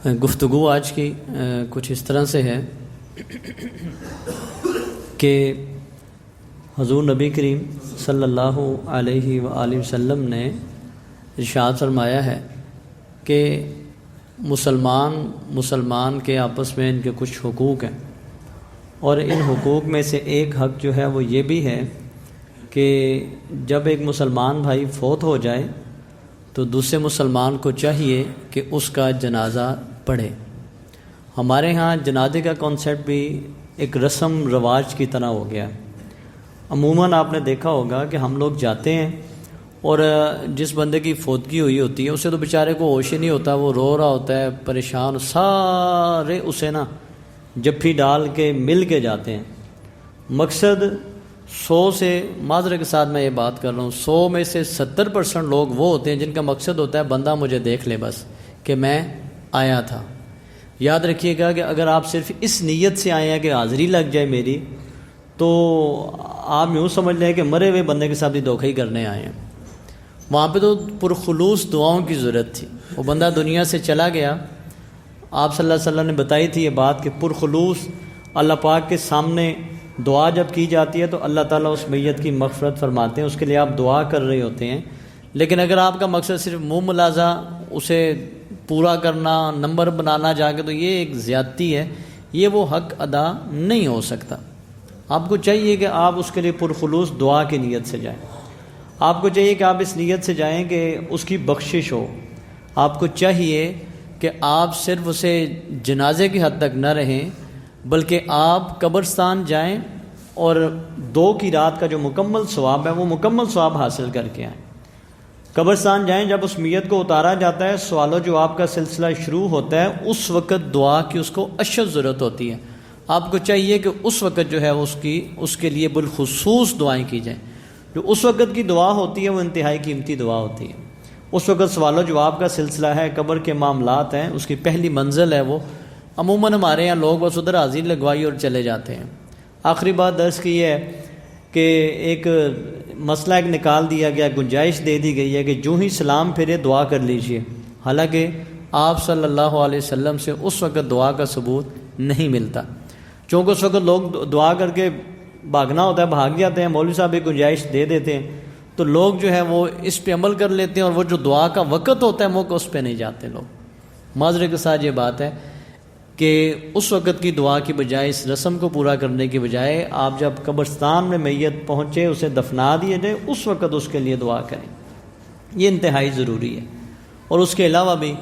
گفتگو آج کی کچھ اس طرح سے ہے کہ حضور نبی کریم صلی اللہ علیہ وآلہ وسلم نے ارشاد فرمایا ہے کہ مسلمان کے آپس میں ان کے کچھ حقوق ہیں، اور ان حقوق میں سے ایک حق جو ہے وہ یہ بھی ہے کہ جب ایک مسلمان بھائی فوت ہو جائے تو دوسرے مسلمان کو چاہیے کہ اس کا جنازہ پڑھے۔ ہمارے ہاں جنازے کا کانسیپٹ بھی ایک رسم رواج کی طرح ہو گیا۔ عموماً آپ نے دیکھا ہوگا کہ ہم لوگ جاتے ہیں اور جس بندے کی فوتگی ہوئی ہوتی ہے اسے تو بیچارے کو ہوش ہی نہیں ہوتا، وہ رو رہا ہوتا ہے، پریشان، سارے اسے جپھی ڈال کے مل کے جاتے ہیں۔ مقصد 100 سے معذرت کے ساتھ میں یہ بات کر رہا ہوں، 100 میں سے 70% لوگ وہ ہوتے ہیں جن کا مقصد ہوتا ہے بندہ مجھے دیکھ لے بس کہ میں آیا تھا۔ یاد رکھیے گا کہ اگر آپ صرف اس نیت سے آئے ہیں کہ حاضری لگ جائے میری، تو آپ یوں سمجھ لیں کہ مرے ہوئے بندے کے ساتھ بھی دھوکہ ہی کرنے آئے ہیں۔ وہاں پہ تو پرخلوص دعاؤں کی ضرورت تھی۔ وہ بندہ دنیا سے چلا گیا، آپ صلی اللہ علیہ وسلم نے بتائی تھی یہ بات کہ پرخلوص اللہ پاک کے سامنے دعا جب کی جاتی ہے تو اللہ تعالیٰ اس میت کی مغفرت فرماتے ہیں، اس کے لیے آپ دعا کر رہے ہوتے ہیں۔ لیکن اگر آپ کا مقصد صرف منہ ملازہ اسے پورا کرنا، نمبر بنانا جا کے، تو یہ ایک زیادتی ہے، یہ وہ حق ادا نہیں ہو سکتا۔ آپ کو چاہیے کہ آپ اس کے لیے پرخلوص دعا کی نیت سے جائیں۔ آپ کو چاہیے کہ آپ اس نیت سے جائیں کہ اس کی بخشش ہو۔ آپ کو چاہیے کہ آپ صرف اسے جنازے کی حد تک نہ رہیں، بلکہ آپ قبرستان جائیں اور 2 کی رات کا جو مکمل ثواب ہے وہ مکمل ثواب حاصل کر کے آئیں۔ قبرستان جائیں، جب اس میت کو اتارا جاتا ہے، سوال و جواب کا سلسلہ شروع ہوتا ہے، اس وقت دعا کی اس کو اشد ضرورت ہوتی ہے۔ آپ کو چاہیے کہ اس وقت جو ہے اس کے لیے بالخصوص دعائیں کی جائیں۔ جو اس وقت کی دعا ہوتی ہے وہ انتہائی قیمتی دعا ہوتی ہے۔ اس وقت سوال و جواب کا سلسلہ ہے، قبر کے معاملات ہیں، اس کی پہلی منزل ہے وہ۔ عموماً ہمارے یہاں لوگ بس ادھر حاضری لگوائی اور چلے جاتے ہیں۔ آخری بات درس کی ہے کہ ایک مسئلہ ایک نکال دیا گیا، گنجائش دے دی گئی ہے کہ جو ہی سلام پھرے دعا کر لیجئے، حالانکہ آپ صلی اللہ علیہ وسلم سے اس وقت دعا کا ثبوت نہیں ملتا۔ چونکہ اس وقت لوگ دعا کر کے بھاگنا ہوتا ہے، بھاگ جاتے ہیں، مولوی صاحب بھی گنجائش دے دیتے ہیں، تو لوگ جو ہے وہ اس پہ عمل کر لیتے ہیں، اور وہ جو دعا کا وقت ہوتا ہے موقع اس پہ نہیں جاتے لوگ۔ معذرت کے ساتھ یہ بات ہے کہ اس وقت کی دعا کی بجائے، اس رسم کو پورا کرنے کی بجائے، آپ جب قبرستان میں میت پہنچے اسے دفنا دیے جائے، اس وقت اس کے لیے دعا کریں۔ یہ انتہائی ضروری ہے۔ اور اس کے علاوہ بھی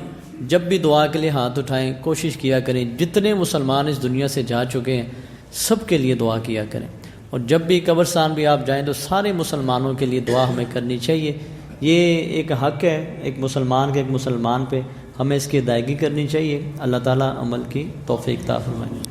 جب بھی دعا کے لیے ہاتھ اٹھائیں، کوشش کیا کریں جتنے مسلمان اس دنیا سے جا چکے ہیں سب کے لیے دعا کیا کریں۔ اور جب بھی قبرستان بھی آپ جائیں تو سارے مسلمانوں کے لیے دعا ہمیں کرنی چاہیے۔ یہ ایک حق ہے ایک مسلمان کے، ایک مسلمان پہ، ہمیں اس کی ادائیگی کرنی چاہیے۔ اللہ تعالیٰ عمل کی توفیق عطا فرمائے۔